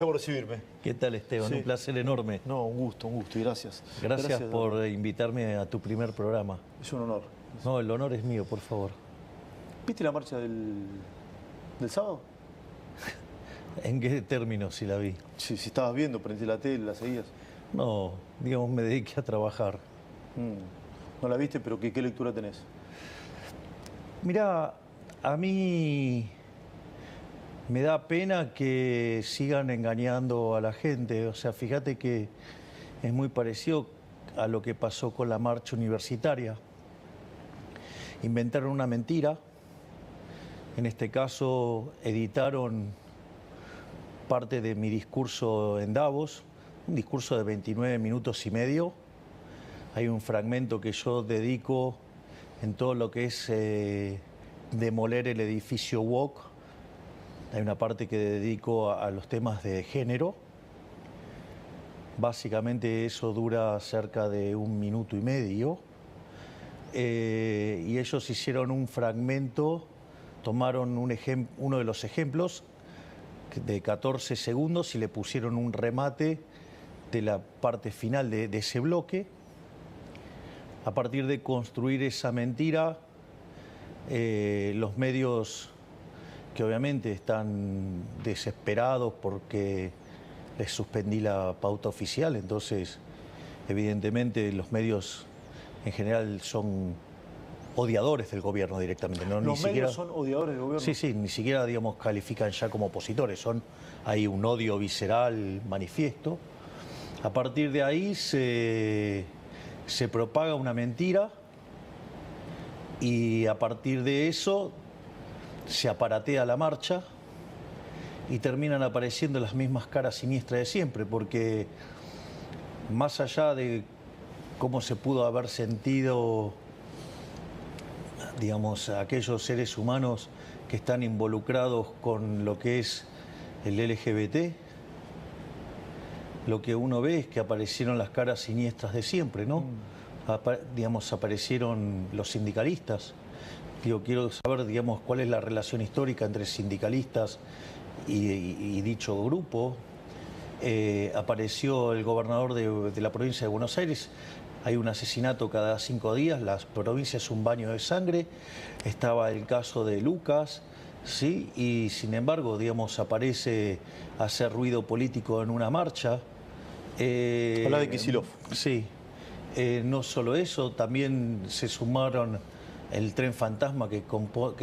Por recibirme. ¿Qué tal, Esteban? Sí. Un placer enorme. No, un gusto y gracias. Gracias por invitarme a tu primer programa. Es un honor. No, el honor es mío, por favor. ¿Viste la marcha del sábado? ¿En qué términos si la vi? Sí, si estabas viendo, prendiste la tele, la seguías. No, digamos, me dediqué a trabajar. No la viste, pero ¿qué lectura tenés? Mirá, a mí me da pena que sigan engañando a la gente. O sea, fíjate que es muy parecido a lo que pasó con la marcha universitaria. Inventaron una mentira. En este caso, editaron parte de mi discurso en Davos, un discurso de 29 minutos y medio. Hay un fragmento que yo dedico en todo lo que es demoler el edificio woke. Hay una parte que dedico a los temas de género. Básicamente eso dura cerca de 1 minuto y medio. Y ellos hicieron un fragmento, tomaron uno de los ejemplos de 14 segundos y le pusieron un remate de la parte final de ese bloque. A partir de construir esa mentira, los medios que obviamente están desesperados porque les suspendí la pauta oficial, entonces evidentemente los medios en general son odiadores del gobierno directamente. ¿No? ¿Los medios son odiadores del gobierno? Sí, sí, ni siquiera, digamos, califican ya como opositores, hay un odio visceral manifiesto. A partir de ahí se propaga una mentira y a partir de eso se aparatea la marcha y terminan apareciendo las mismas caras siniestras de siempre, porque más allá de cómo se pudo haber sentido, digamos, aquellos seres humanos que están involucrados con lo que es el LGBT, lo que uno ve es que aparecieron las caras siniestras de siempre, ¿no? Digamos, aparecieron los sindicalistas. Digo, quiero saber, digamos, cuál es la relación histórica entre sindicalistas y dicho grupo. Apareció el gobernador de la provincia de Buenos Aires. Hay un asesinato cada 5 días, la provincia es un baño de sangre. Estaba el caso de Lucas, ¿sí? Y sin embargo, digamos, aparece a hacer ruido político en una marcha. Habla de Kicillof. Sí. No solo eso, también se sumaron el tren fantasma que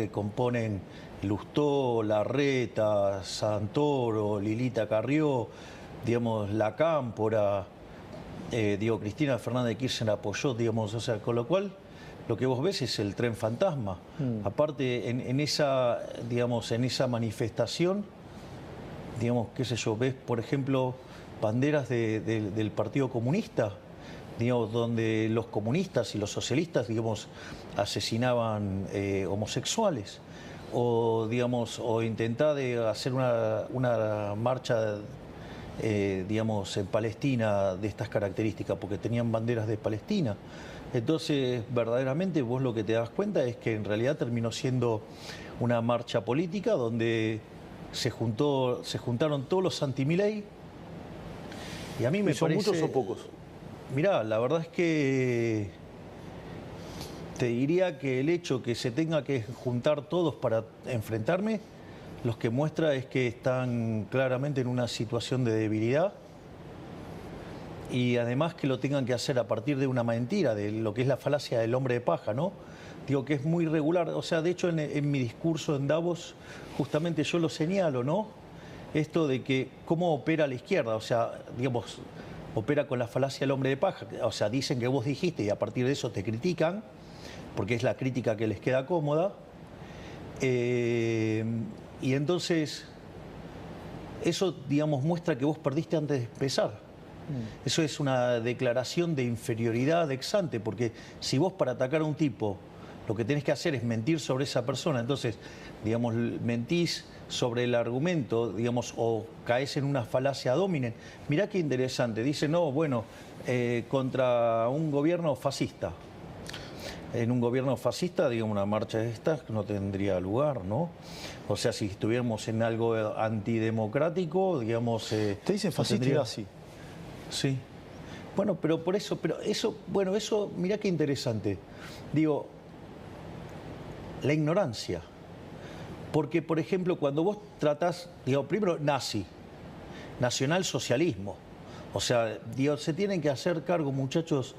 componen Lustó, Larreta, Santoro, Lilita Carrió, digamos, La Cámpora, Cristina Fernández de Kirchner apoyó, digamos, o sea, con lo cual lo que vos ves es el tren fantasma. Aparte, en esa, digamos, en esa manifestación, digamos, qué sé yo, ves, por ejemplo, banderas del Partido Comunista, digamos, donde los comunistas y los socialistas, digamos, asesinaban homosexuales, o, digamos, o intentaba de hacer una marcha, digamos, en Palestina de estas características, porque tenían banderas de Palestina. Entonces, verdaderamente, vos lo que te das cuenta es que en realidad terminó siendo una marcha política donde se juntaron todos los anti-Milei, y a mí me ¿Son parece... muchos o pocos? Mirá, la verdad es que te diría que el hecho que se tenga que juntar todos para enfrentarme, lo que muestra es que están claramente en una situación de debilidad y además que lo tengan que hacer a partir de una mentira, de lo que es la falacia del hombre de paja, ¿no? Digo que es muy irregular, o sea, de hecho en mi discurso en Davos justamente yo lo señalo, ¿no? Esto de que cómo opera la izquierda, o sea, digamos, opera con la falacia del hombre de paja, o sea, dicen que vos dijiste y a partir de eso te critican, porque es la crítica que les queda cómoda, y entonces eso, digamos, muestra que vos perdiste antes de empezar. Eso es una declaración de inferioridad ex ante, porque si vos para atacar a un tipo lo que tenés que hacer es mentir sobre esa persona, entonces, digamos, mentís sobre el argumento, digamos, o caes en una falacia dominen. Mirá qué interesante, dice, no, bueno, contra un gobierno fascista. En un gobierno fascista, digamos, una marcha de estas no tendría lugar, ¿no? O sea, si estuviéramos en algo antidemocrático, digamos... Te dicen fascista y nazi. Sí. Bueno, pero por eso, bueno, eso, mirá qué interesante. Digo, la ignorancia. Porque, por ejemplo, cuando vos tratás, digo, primero nazi, nacionalsocialismo. O sea, digo, se tienen que hacer cargo, muchachos,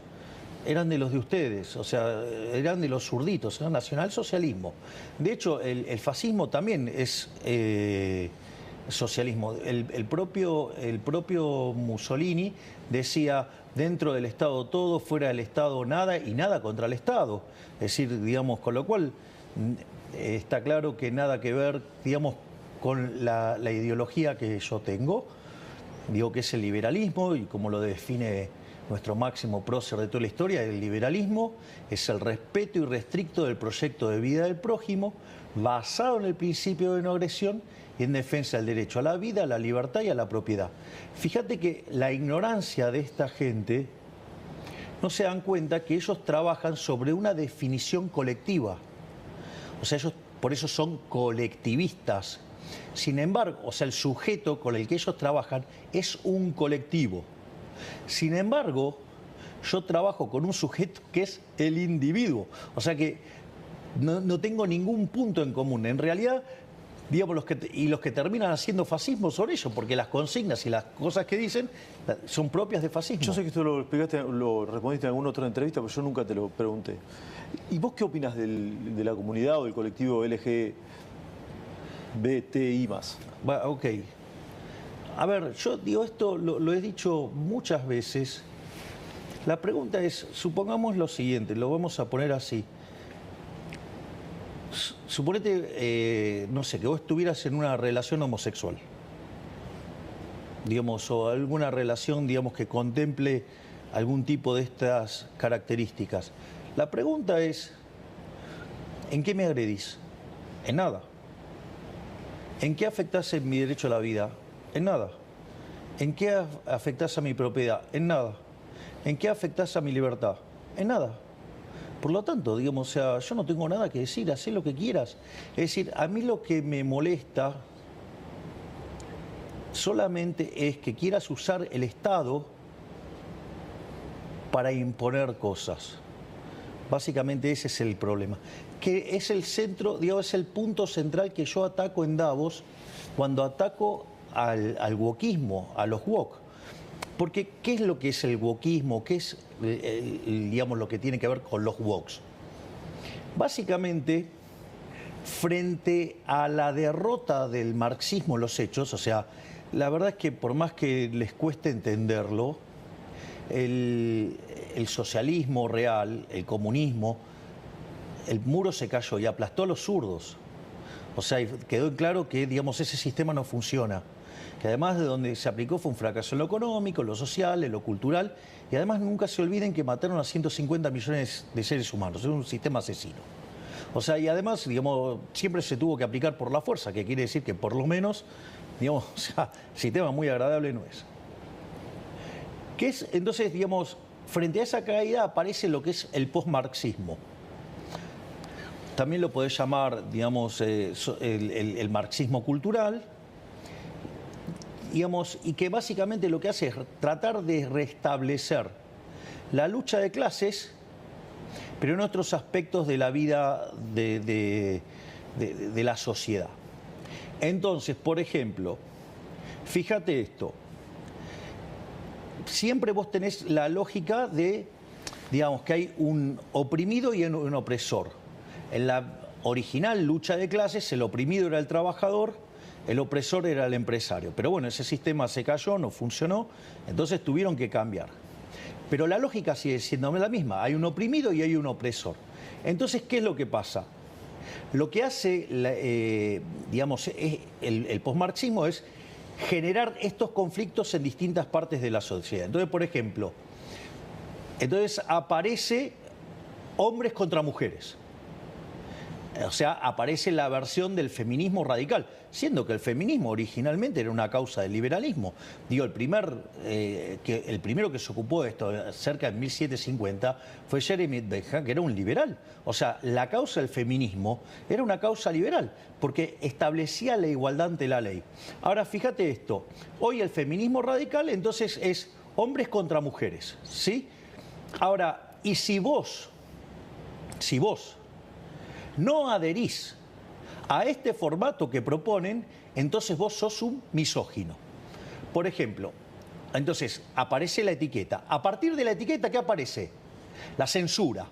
eran de los de ustedes, o sea, eran de los zurditos, era nacionalsocialismo. De hecho, el fascismo también es socialismo. El propio Mussolini decía, dentro del Estado todo, fuera del Estado nada y nada contra el Estado. Es decir, digamos, con lo cual está claro que nada que ver, digamos, con la ideología que yo tengo, digo que es el liberalismo y como lo define nuestro máximo prócer de toda la historia, el liberalismo es el respeto irrestricto del proyecto de vida del prójimo, basado en el principio de no agresión y en defensa del derecho a la vida, a la libertad y a la propiedad. Fíjate que la ignorancia de esta gente no se dan cuenta que ellos trabajan sobre una definición colectiva. O sea, ellos por eso son colectivistas. Sin embargo, o sea, el sujeto con el que ellos trabajan es un colectivo. Sin embargo, yo trabajo con un sujeto que es el individuo. O sea que no tengo ningún punto en común. En realidad, digamos, los que terminan haciendo fascismo son ellos, porque las consignas y las cosas que dicen son propias de fascismo. Yo sé que esto lo explicaste, lo respondiste en alguna otra entrevista, pero yo nunca te lo pregunté. ¿Y vos qué opinas de la comunidad o del colectivo LGBTI+? Bueno, ok. A ver, yo digo esto, lo he dicho muchas veces. La pregunta es, supongamos lo siguiente, lo vamos a poner así. Suponete, no sé, que vos estuvieras en una relación homosexual, digamos, o alguna relación, digamos, que contemple algún tipo de estas características. La pregunta es, ¿en qué me agredís? En nada. ¿En qué afectás en mi derecho a la vida? En nada. ¿En qué afectás a mi propiedad? En nada. ¿En qué afectás a mi libertad? En nada. Por lo tanto, digamos, o sea, yo no tengo nada que decir, hacé lo que quieras. Es decir, a mí lo que me molesta solamente es que quieras usar el Estado para imponer cosas. Básicamente ese es el problema. Que es el centro, digamos, es el punto central que yo ataco en Davos cuando ataco al wokismo, a los wok. Porque, ¿qué es lo que es el wokismo? ¿Qué es, digamos, lo que tiene que ver con los woks? Básicamente, frente a la derrota del marxismo en los hechos, o sea, la verdad es que por más que les cueste entenderlo, el socialismo real, el comunismo, el muro se cayó y aplastó a los zurdos. O sea, quedó claro que, digamos, ese sistema no funciona. Que además de donde se aplicó fue un fracaso en lo económico, en lo social, en lo cultural, y además nunca se olviden que mataron a 150 millones de seres humanos. Es un sistema asesino. O sea, y además, digamos, siempre se tuvo que aplicar por la fuerza, que quiere decir que por lo menos, digamos, o sea, sistema muy agradable no es. ¿Qué es? Entonces, digamos, frente a esa caída aparece lo que es el posmarxismo. También lo podés llamar, digamos, el marxismo cultural, digamos, y que básicamente lo que hace es tratar de restablecer la lucha de clases, pero en otros aspectos de la vida de la sociedad. Entonces, por ejemplo, fíjate esto, siempre vos tenés la lógica de, digamos, que hay un oprimido y un opresor. En la original lucha de clases, el oprimido era el trabajador, el opresor era el empresario. Pero bueno, ese sistema se cayó, no funcionó, entonces tuvieron que cambiar. Pero la lógica sigue siendo la misma, hay un oprimido y hay un opresor. Entonces, ¿qué es lo que pasa? Lo que hace, digamos, el posmarxismo es generar estos conflictos en distintas partes de la sociedad. Entonces, por ejemplo, aparece hombres contra mujeres. O sea, aparece la versión del feminismo radical. siendo que el feminismo originalmente era una causa del liberalismo. Digo, el primero que se ocupó de esto cerca de 1750 fue Jeremy Bentham, que era un liberal. O sea, la causa del feminismo era una causa liberal, porque establecía la igualdad ante la ley. Ahora, fíjate esto, hoy el feminismo radical entonces es hombres contra mujeres, ¿sí? Ahora, y si vos no adherís a este formato que proponen, entonces vos sos un misógino. Por ejemplo, entonces aparece la etiqueta. A partir de la etiqueta, ¿qué aparece? La censura,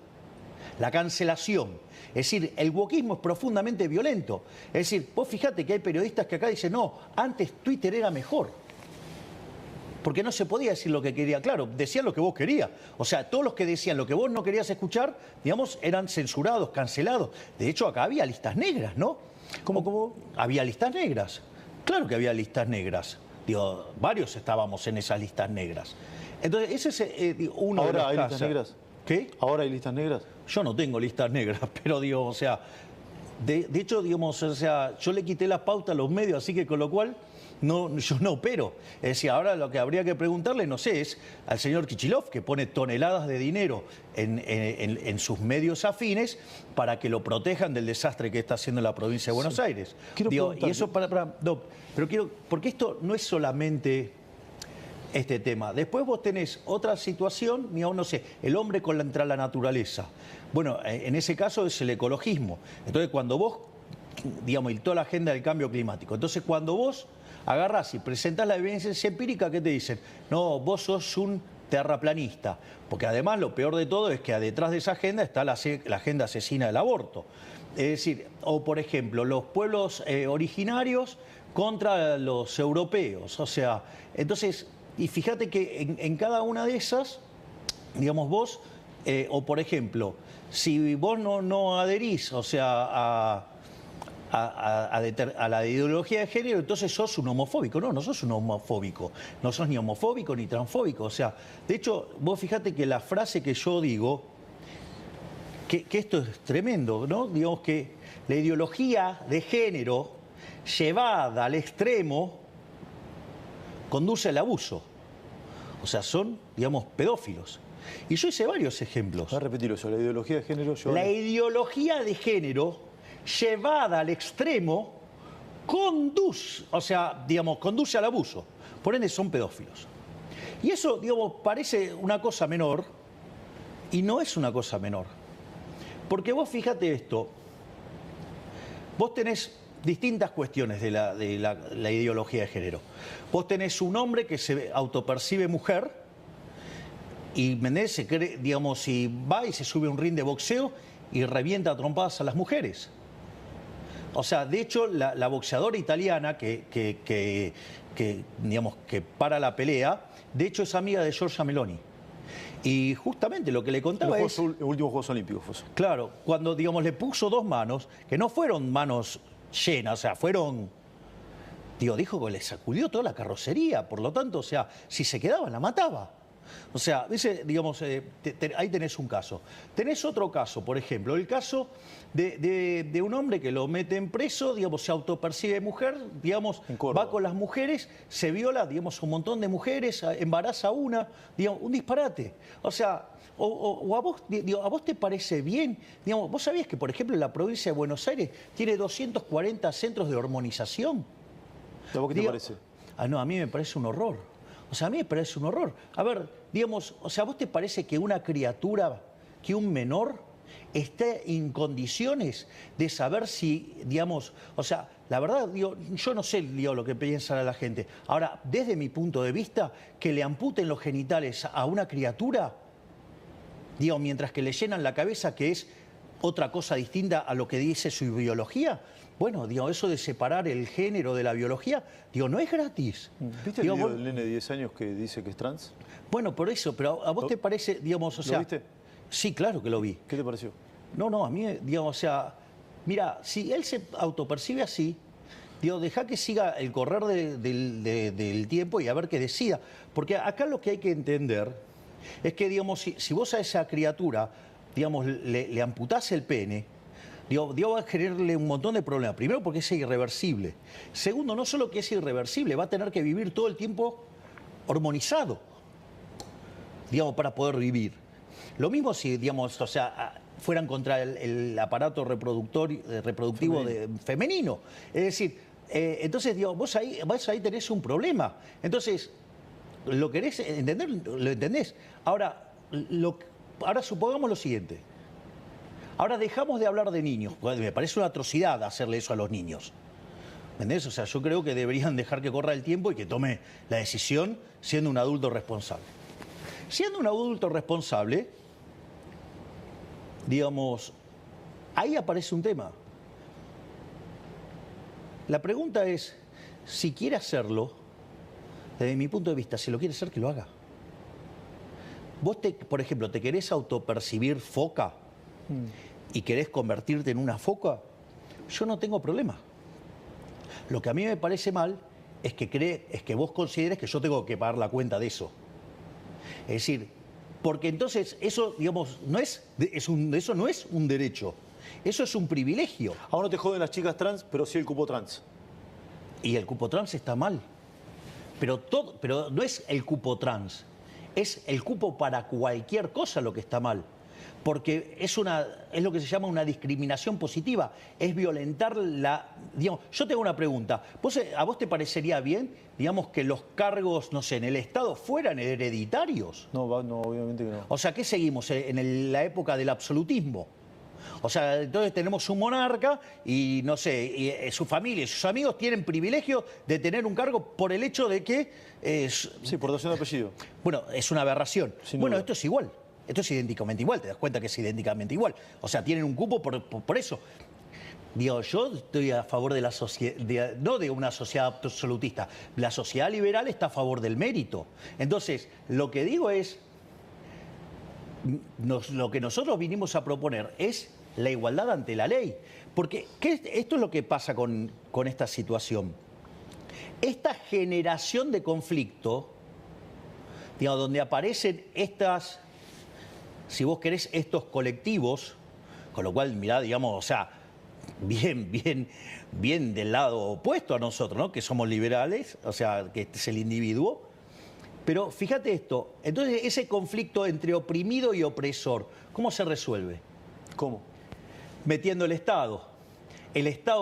la cancelación. Es decir, el wokismo es profundamente violento. Es decir, vos fijate que hay periodistas que acá dicen, no, antes Twitter era mejor. Porque no se podía decir lo que quería. Claro, decían lo que vos querías. O sea, todos los que decían lo que vos no querías escuchar, digamos, eran censurados, cancelados. De hecho, acá había listas negras, ¿no? ¿Cómo? Había listas negras. Claro que había listas negras. Digo, varios estábamos en esas listas negras. Entonces, ese es uno de los casos. ¿Ahora hay listas negras? ¿Qué? ¿Ahora hay listas negras? Yo no tengo listas negras, pero digo, o sea, de hecho, digamos, o sea, yo le quité la pauta a los medios, así que con lo cual yo no opero. Es decir, ahora lo que habría que preguntarle, no sé, es al señor Kichilov, que pone toneladas de dinero en sus medios afines para que lo protejan del desastre que está haciendo la provincia de Buenos Aires. Digo, y eso porque esto no es solamente este tema. Después vos tenés otra situación, digamos, no sé, el hombre contra la naturaleza. Bueno, en ese caso es el ecologismo. Entonces, cuando vos, digamos, y toda la agenda del cambio climático. Entonces, cuando vos agarrás y presentás la evidencia empírica, ¿qué te dicen? No, vos sos un terraplanista. Porque además lo peor de todo es que detrás de esa agenda está la agenda asesina del aborto. Es decir, o por ejemplo, los pueblos originarios contra los europeos. O sea, entonces, y fíjate que en cada una de esas, digamos vos, o por ejemplo, si vos no adherís, o sea, a la ideología de género, entonces sos un homofóbico. No sos un homofóbico. No sos ni homofóbico ni transfóbico. O sea, de hecho, vos fíjate que la frase que yo digo, que esto es tremendo, ¿no? Digamos que la ideología de género llevada al extremo conduce al abuso. O sea, son, digamos, pedófilos. Y yo hice varios ejemplos. Voy a repetirlo eso, la ideología de género... La ideología de género llevada al extremo conduce al abuso. Por ende, son pedófilos. Y eso, digamos, parece una cosa menor y no es una cosa menor. Porque vos fíjate esto, vos tenés distintas cuestiones de la ideología de género. Vos tenés un hombre que se autopercibe mujer y se cree, digamos, y va y se sube a un ring de boxeo y revienta a trompadas a las mujeres. O sea, de hecho, la boxeadora italiana que para la pelea, de hecho es amiga de Giorgia Meloni. Y justamente lo que le contaba es... Los últimos Juegos Olímpicos fue eso. Claro, cuando, digamos, le puso dos manos, que no fueron manos llenas, o sea, fueron... dijo que le sacudió toda la carrocería, por lo tanto, o sea, si se quedaba, la mataba. O sea, digamos, ahí tenés un caso. Tenés otro caso, por ejemplo, el caso de un hombre que lo meten preso, digamos, se autopercibe mujer, digamos, va con las mujeres, se viola, digamos, un montón de mujeres, embaraza una, digamos, un disparate. O sea, a vos te parece bien, digamos, vos sabías que, por ejemplo, la provincia de Buenos Aires tiene 240 centros de hormonización. ¿A vos qué te parece? No, a mí me parece un horror. O sea, a mí me parece un horror. A ver, digamos, o sea, ¿a vos te parece que una criatura, que un menor, esté en condiciones de saber si, digamos, o sea, la verdad, digo, yo no sé, digo, lo que piensa la gente. Ahora, desde mi punto de vista, que le amputen los genitales a una criatura, digo, mientras que le llenan la cabeza, que es otra cosa distinta a lo que dice su biología, bueno, digo, eso de separar el género de la biología, digo, no es gratis. ¿Viste el video del nene de 10 años que dice que es trans? Bueno, por eso, pero ¿a vos te parece, digamos, o sea... ¿Lo viste? Sí, claro que lo vi. ¿Qué te pareció? No, a mí, digamos, o sea, mira, si él se autopercibe así, digo, deja que siga el correr del tiempo y a ver qué decida. Porque acá lo que hay que entender es que, digamos, si vos a esa criatura, digamos, le amputás el pene, Digo, va a generarle un montón de problemas. Primero porque es irreversible. Segundo, no solo que es irreversible, va a tener que vivir todo el tiempo hormonizado, digamos, para poder vivir. Lo mismo si, digamos, o sea, fueran contra el aparato reproductivo femenino. Es decir, entonces, digo, vos ahí tenés un problema. Entonces, ¿lo querés entender? ¿Lo entendés? Ahora supongamos lo siguiente. Ahora dejamos de hablar de niños. Me parece una atrocidad hacerle eso a los niños. ¿Entendés? O sea, yo creo que deberían dejar que corra el tiempo y que tome la decisión siendo un adulto responsable. Siendo un adulto responsable, digamos, ahí aparece un tema. La pregunta es, si quiere hacerlo, desde mi punto de vista, si lo quiere hacer, que lo haga. Vos, por ejemplo, ¿te querés autopercibir foca y querés convertirte en una foca? Yo no tengo problema. Lo que a mí me parece mal es que vos consideres que yo tengo que pagar la cuenta de eso. Es decir, porque entonces eso, digamos, eso no es un derecho, eso es un privilegio. Ahora no te joden las chicas trans, pero sí el cupo trans. Y el cupo trans está mal. Pero no es el cupo trans, es el cupo para cualquier cosa lo que está mal. Porque es lo que se llama una discriminación positiva, es violentar digamos, yo tengo una pregunta, ¿a vos te parecería bien, digamos, que los cargos, no sé, en el Estado fueran hereditarios? No, obviamente que no. O sea, ¿qué seguimos en la época del absolutismo? O sea, entonces tenemos un monarca y, no sé, y su familia y sus amigos tienen privilegio de tener un cargo por el hecho de que... sí, por dotación de apellido. Bueno, es una aberración. Bueno, esto es igual. Esto es idénticamente igual, te das cuenta que es idénticamente igual. O sea, tienen un cupo por eso. Digo, yo estoy a favor de la sociedad, no de una sociedad absolutista. La sociedad liberal está a favor del mérito. Entonces, lo que digo es, lo que nosotros vinimos a proponer es la igualdad ante la ley. Porque esto es lo que pasa con esta situación. Esta generación de conflicto, digamos, donde aparecen si vos querés, estos colectivos, con lo cual, mirá, digamos, o sea, bien del lado opuesto a nosotros, ¿no? Que somos liberales, o sea, que este es el individuo. Pero fíjate esto, entonces ese conflicto entre oprimido y opresor, ¿cómo se resuelve? ¿Cómo? Metiendo el Estado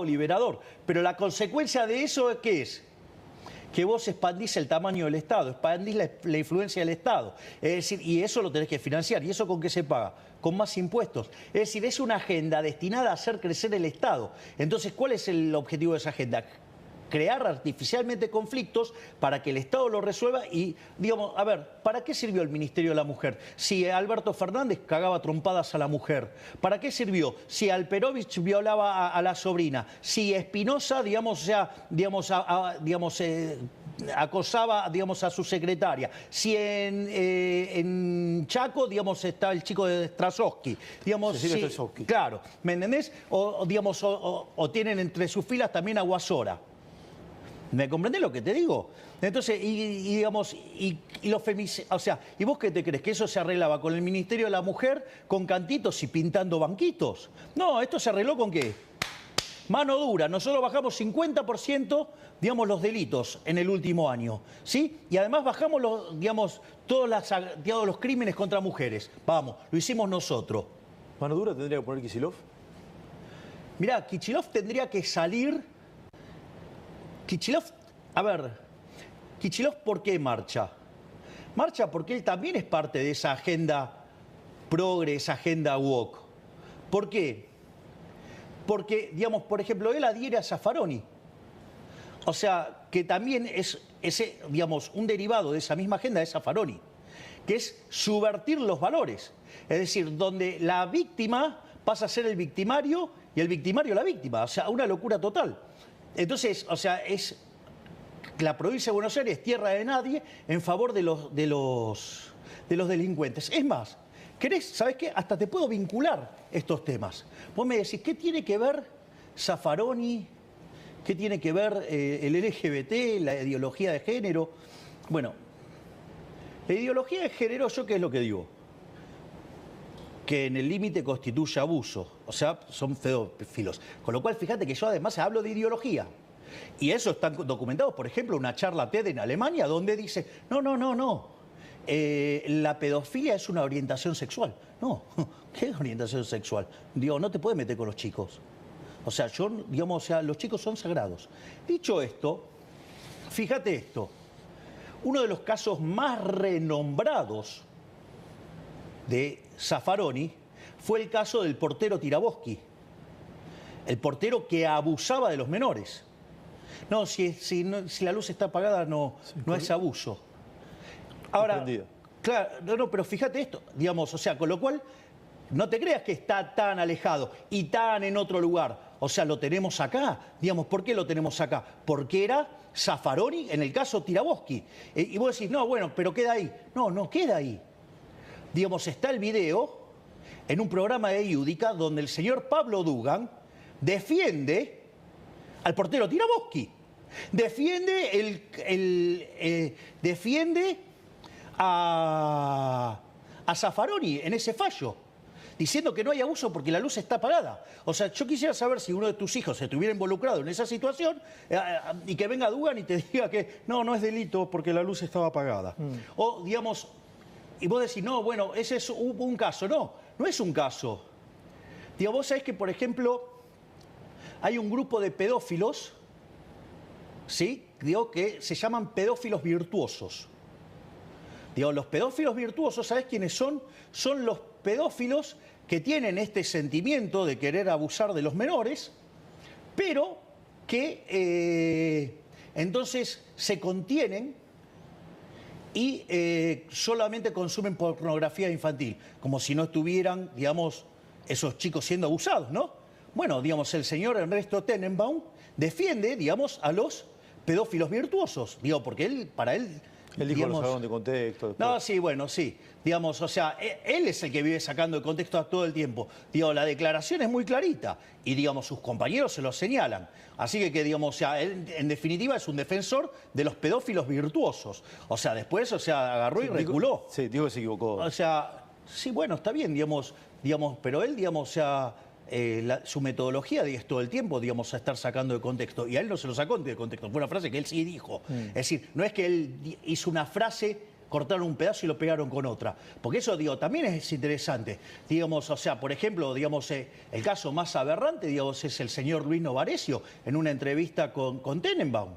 liberador. Pero la consecuencia de eso, ¿qué es? Que vos expandís el tamaño del Estado, expandís la influencia del Estado. Es decir, y eso lo tenés que financiar. ¿Y eso con qué se paga? Con más impuestos. Es decir, es una agenda destinada a hacer crecer el Estado. Entonces, ¿cuál es el objetivo de esa agenda? Crear artificialmente conflictos para que el Estado lo resuelva y, digamos, a ver, ¿para qué sirvió el Ministerio de la Mujer? Si Alberto Fernández cagaba trompadas a la mujer. ¿Para qué sirvió? Si Alperovich violaba a la sobrina. Si Espinosa, digamos, o sea, acosaba, digamos, a su secretaria. Si en Chaco, digamos, está el chico de Strasowski. Digamos, Strasowski. Claro, ¿me entendés? Digamos, tienen entre sus filas también a Guasora. ¿Me comprendés lo que te digo? Entonces, digamos, los o sea, ¿y vos qué te crees? ¿Que eso se arreglaba con el Ministerio de la Mujer, con cantitos y pintando banquitos? No, ¿esto se arregló con qué? Mano dura. Nosotros bajamos 50%, digamos, los delitos en el último año, ¿sí? Y además bajamos todos los crímenes contra mujeres. Vamos, lo hicimos nosotros. ¿Mano dura tendría que poner Kicillof? Mirá, Kicillof tendría que salir... Kicillof, ¿por qué marcha? Marcha porque él también es parte de esa agenda progre, esa agenda woke. ¿Por qué? Porque, digamos, por ejemplo, él adhiere a Zaffaroni. O sea, que también es digamos, un derivado de esa misma agenda de Zaffaroni, que es subvertir los valores. Es decir, donde la víctima pasa a ser el victimario y el victimario la víctima. O sea, una locura total. Entonces, o sea, la provincia de Buenos Aires es tierra de nadie en favor de los delincuentes. Es más, ¿sabés qué? Hasta te puedo vincular estos temas. Vos me decís, ¿qué tiene que ver Zaffaroni? ¿Qué tiene que ver el LGBT, la ideología de género? Bueno, la ideología de género, ¿yo qué es lo que digo? que en el límite constituye abuso, o sea, son pedófilos. Con lo cual, fíjate que yo además hablo de ideología. Y eso está documentado, por ejemplo, una charla TED en Alemania donde dice, no, la pedofilia es una orientación sexual. No, ¿qué es orientación sexual? Digo, no te puedes meter con los chicos. O sea, los chicos son sagrados. Dicho esto, fíjate esto, uno de los casos más renombrados de Zaffaroni fue el caso del portero Tiraboschi, el portero que abusaba de los menores. No, si la luz está apagada no es abuso. Ahora, claro, pero fíjate esto, digamos, o sea, con lo cual no te creas que está tan alejado y tan en otro lugar. O sea, lo tenemos acá. Digamos, ¿por qué lo tenemos acá? Porque era Zaffaroni en el caso Tiraboschi. Y vos decís, no, bueno, pero queda ahí. No queda ahí. Digamos, está el video en un programa de Iudica donde el señor Pablo Dugan defiende al portero Tiraboschi. Defiende a Zaffaroni en ese fallo, diciendo que no hay abuso porque la luz está apagada. O sea, yo quisiera saber si uno de tus hijos se estuviera involucrado en esa situación y que venga Dugan y te diga que no es delito porque la luz estaba apagada. O, digamos, y vos decís, no, bueno, ese es un caso. No es un caso. Digo, vos sabés que, por ejemplo, hay un grupo de pedófilos, ¿sí? Digo, que se llaman pedófilos virtuosos. Digo, los pedófilos virtuosos, ¿sabés quiénes son? Son los pedófilos que tienen este sentimiento de querer abusar de los menores, pero que entonces se contienen y solamente consumen pornografía infantil, como si no estuvieran, digamos, esos chicos siendo abusados, ¿no? Bueno, digamos, el señor Ernesto Tenenbaum defiende, digamos, a los pedófilos virtuosos, digo, porque para él... Él dijo, digamos, lo sacaron de contexto. Después. No, sí, bueno, sí. Digamos, o sea, él es el que vive sacando de contexto todo el tiempo. Digo, la declaración es muy clarita y, digamos, sus compañeros se lo señalan. Así que digamos, o sea, él en definitiva es un defensor de los pedófilos virtuosos. O sea, después, o sea, agarró y reculó. Sí, digo que se equivocó. O sea, sí, bueno, está bien, digamos, pero él, digamos, o sea... su metodología es todo el tiempo, digamos, a estar sacando de contexto. Y a él no se lo sacó de contexto. Fue una frase que él sí dijo. Es decir, no es que él hizo una frase, cortaron un pedazo y lo pegaron con otra. Porque eso, digo, también es interesante. Digamos, o sea, por ejemplo, digamos, el caso más aberrante, digamos, es el señor Luis Novarecio en una entrevista con Tenenbaum.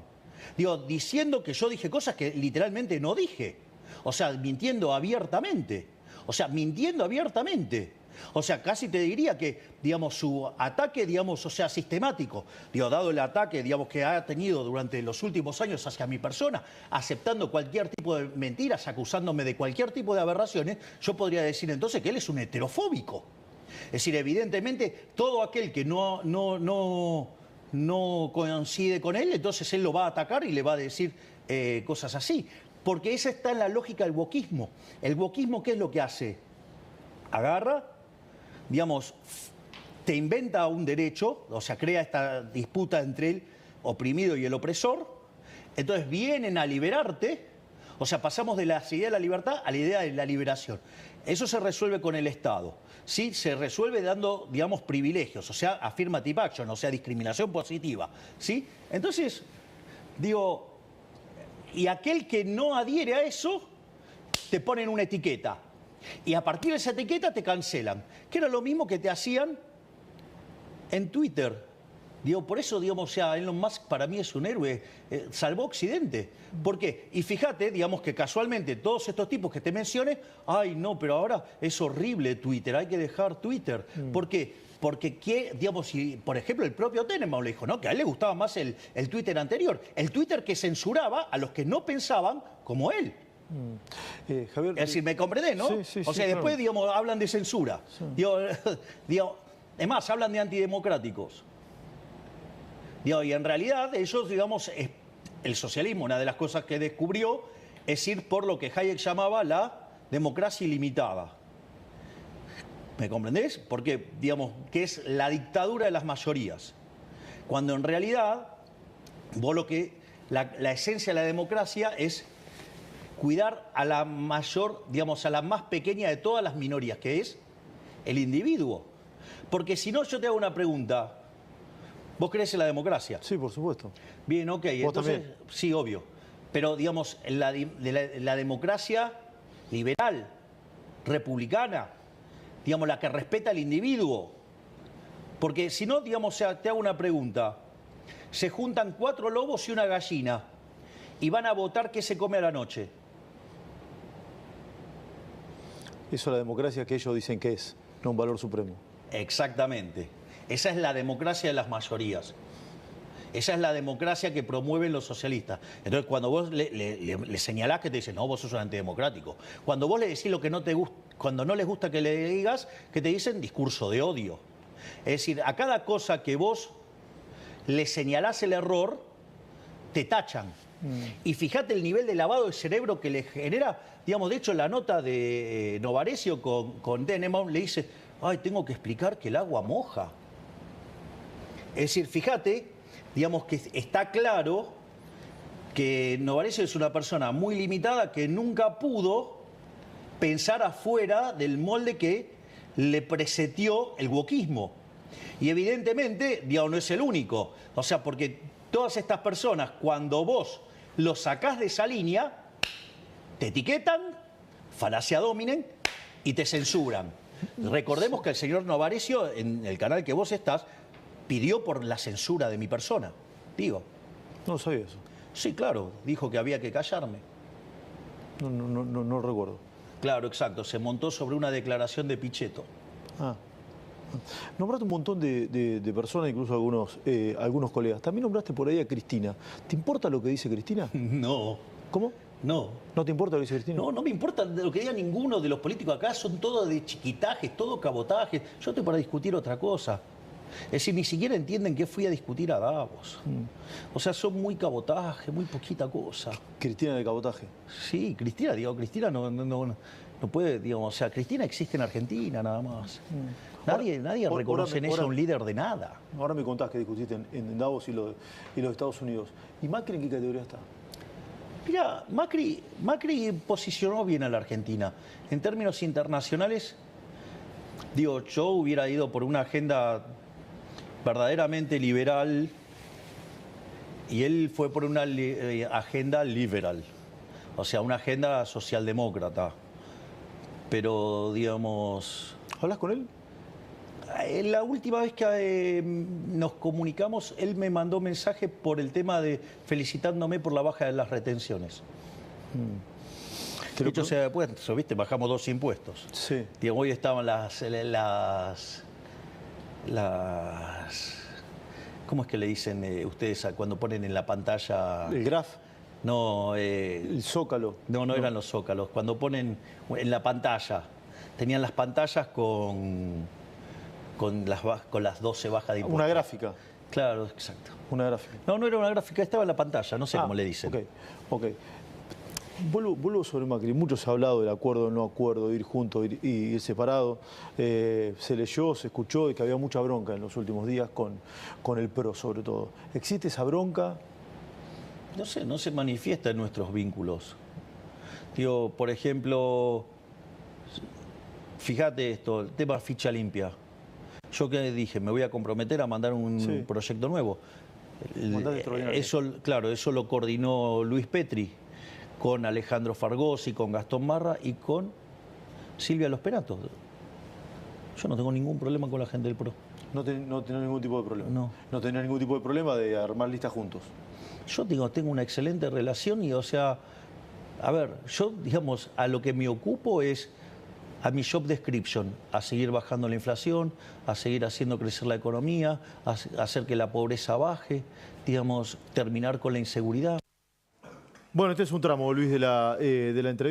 Digo, diciendo que yo dije cosas que literalmente no dije. O sea, mintiendo abiertamente. O sea, casi te diría que, digamos, su ataque, digamos, o sea, sistemático, digo, dado el ataque, digamos, que ha tenido durante los últimos años hacia mi persona, aceptando cualquier tipo de mentiras, acusándome de cualquier tipo de aberraciones, yo podría decir entonces que él es un heterofóbico. Es decir, evidentemente, todo aquel que no coincide con él, entonces él lo va a atacar y le va a decir cosas así. Porque esa está en la lógica del wokismo. El wokismo, ¿qué es lo que hace? Agarra, digamos, te inventa un derecho, o sea, crea esta disputa entre el oprimido y el opresor, entonces vienen a liberarte, o sea, pasamos de la idea de la libertad a la idea de la liberación. Eso se resuelve con el Estado, ¿sí? Se resuelve dando, digamos, privilegios, o sea, affirmative action, o sea, discriminación positiva, ¿sí? Entonces, digo, y aquel que no adhiere a eso, te ponen una etiqueta. Y a partir de esa etiqueta te cancelan. Que era lo mismo que te hacían en Twitter. Digo, por eso, digamos, o sea, Elon Musk para mí es un héroe. Salvó Occidente. ¿Por qué? Y fíjate, digamos, que casualmente todos estos tipos que te mencioné, ay, no, pero ahora es horrible Twitter, hay que dejar Twitter. ¿Por qué? Porque, digamos, si, por ejemplo, el propio Tenenbaum le dijo, ¿no? Que a él le gustaba más el Twitter anterior. El Twitter que censuraba a los que no pensaban como él. Javier, es decir, ¿me comprendés, no? Sí, o sea, claro. después, digamos, hablan de censura. Sí. Digo, es más, hablan de antidemocráticos. Digo, y en realidad ellos, digamos, el socialismo, una de las cosas que descubrió es ir por lo que Hayek llamaba la democracia ilimitada. ¿Me comprendés? Porque, digamos, que es la dictadura de las mayorías. Cuando en realidad, vos la esencia de la democracia es cuidar a la mayor, digamos, a la más pequeña de todas las minorías, que es el individuo. Porque si no, yo te hago una pregunta. ¿Vos crees en la democracia? Sí, por supuesto. Bien, ok. ¿Vos Entonces, también? sí, obvio. Pero, digamos, la democracia liberal, republicana, digamos, la que respeta al individuo. Porque si no, digamos, o sea, te hago una pregunta. Se juntan 4 lobos y una gallina y van a votar qué se come a la noche. Eso es la democracia que ellos dicen que es, no un valor supremo. Exactamente. Esa es la democracia de las mayorías. Esa es la democracia que promueven los socialistas. Entonces, cuando vos le señalás, que te dicen, no, vos sos un antidemocrático. Cuando vos le decís lo que no te gusta, cuando no les gusta que le digas, que te dicen discurso de odio. Es decir, a cada cosa que vos le señalás el error, te tachan. Y fíjate el nivel de lavado de cerebro que le genera. Digamos, de hecho, la nota de Novarecio con Dennebaum le dice, ay, tengo que explicar que el agua moja. Es decir, fíjate, digamos que está claro que Novarecio es una persona muy limitada que nunca pudo pensar afuera del molde que le presetió el wokismo. Y evidentemente, digamos, no es el único. O sea, porque todas estas personas, cuando vos los sacás de esa línea, te etiquetan, falacia dominen, y te censuran. Recordemos que el señor Novarecio, en el canal que vos estás, pidió por la censura de mi persona. Digo. No sabía eso. Sí, claro, dijo que había que callarme. No recuerdo. Claro, exacto, se montó sobre una declaración de Pichetto. Ah. Nombraste un montón de personas, incluso algunos colegas. También nombraste por ahí a Cristina. ¿Te importa lo que dice Cristina? No. ¿Cómo? No. ¿No te importa lo que dice Cristina? No, no me importa lo que diga ninguno de los políticos acá, son todos de chiquitajes, todo cabotaje. Yo estoy para discutir otra cosa. Es decir, ni siquiera entienden que fui a discutir a Davos. O sea, son muy cabotaje, muy poquita cosa. Cristina de cabotaje. Sí, Cristina, digo, Cristina no puede, digamos, o sea, Cristina existe en Argentina nada más. Nadie reconoce en ella un líder de nada. Ahora me contás que discutiste en Davos y los Estados Unidos. ¿Y Macri en qué categoría está? Mira, Macri posicionó bien a la Argentina. En términos internacionales, digo, yo hubiera ido por una agenda verdaderamente liberal y él fue por una agenda liberal, o sea, una agenda socialdemócrata. Pero, digamos... ¿Hablas con él? La última vez que nos comunicamos, él me mandó mensaje por el tema de felicitándome por la baja de las retenciones. De hecho, después, ¿viste? Bajamos 2 impuestos. Sí. Digamos, hoy estaban ¿cómo es que le dicen ustedes cuando ponen en la pantalla? ¿El graph? No. ¿El zócalo? No eran los zócalos. Cuando ponen en la pantalla, tenían las pantallas con las 12 bajas de impuestos. Una gráfica. Claro, exacto. Una gráfica. No era una gráfica, estaba en la pantalla, no sé cómo le dicen. Ok. Vuelvo sobre Macri. Mucho se ha hablado del acuerdo, no acuerdo, de ir juntos y ir separado. Se leyó, se escuchó de que había mucha bronca en los últimos días con el PRO, sobre todo. ¿Existe esa bronca? No sé, no se manifiesta en nuestros vínculos. Digo, por ejemplo, fíjate esto, el tema ficha limpia. Yo que dije, me voy a comprometer a mandar un proyecto nuevo. Eso lo coordinó Luis Petri con Alejandro Fargosi, con Gastón Marra y con Silvia Los Peratos. Yo no tengo ningún problema con la gente del PRO. No tenés ningún tipo de problema. No tenés ningún tipo de problema de armar listas juntos. Yo tengo una excelente relación y, o sea, a ver, yo, digamos, a lo que me ocupo es a mi job description, a seguir bajando la inflación, a seguir haciendo crecer la economía, a hacer que la pobreza baje, digamos, terminar con la inseguridad. Bueno, este es un tramo, Luis, de la entrevista.